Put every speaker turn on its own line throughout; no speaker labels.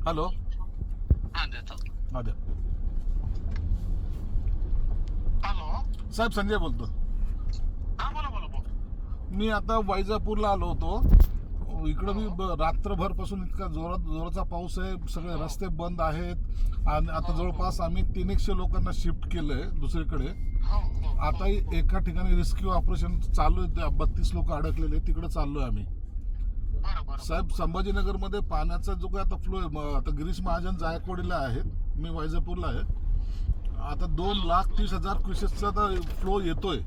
Hello.
हा देतो.
हा द्या.
हॅलो.
साहेब संजय बोलतो.
हा बोला बोला बोला.
मी आता वैजापूरला आलो होतो. इकडं मी रात्रभर पासून इतका जोराचा पाऊस आहे. सगळे रस्ते बंद आहेत आणि आता जवळपास आम्ही 300 लोकांना शिफ्ट केलंय दुसरीकडे. आता एका ठिकाणी रेस्क्यू ऑपरेशन चालू आहे. 32 लोक अडकलेले, तिकडे चाललोय आम्ही. साहेब संभाजीनगर मध्ये पाण्याचा जो काही आता फ्लो आहे, आता गिरीश महाजन जायकवाडीला आहेत, मी वैजापूरला आहे. आता 2,30,000 क्युसेसचा फ्लो येतोय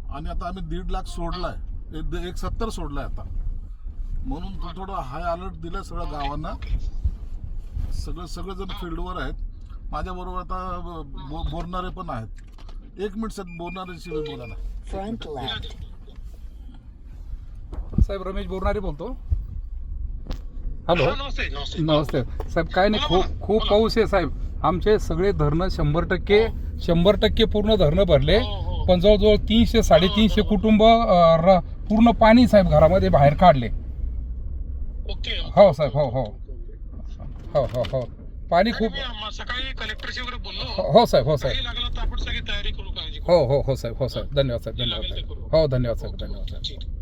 आणि आता आम्ही 1.5 लाख सोडलाय, 170 सोडलाय आता. म्हणून थोडं हाय अलर्ट दिलाय सगळ्या गावांना. सगळेजण फील्डवर आहेत. माझ्या बरोबर आता बोलणारे पण आहेत. 1 मिनिट साहेब, बोलणाऱ्याशी बोला ना.
साहेब रमेश बोरणारे बोलतो. हॅलो.
नमस्ते.
नमस्ते साहेब. काय नाही, खूप पाऊस आहे साहेब. आमचे सगळे धरणं 100% पूर्ण धरणं भरले. पण जवळजवळ 300-350 कुटुंब पूर्ण पाणी साहेब घरामध्ये बाहेर काढले.
ओके.
हो साहेब. हो हो हो हो हो पाणी खूप.
सकाळी कलेक्टरशी वगैरे बोललो.
हो साहेब. हो साहेब.
लागलं तर आपण सगळी तयारी करू. काळजी.
हो हो हो साहेब. हो साहेब. धन्यवाद साहेब. धन्यवाद साहेब. हो धन्यवाद साहेब. धन्यवाद साहेब.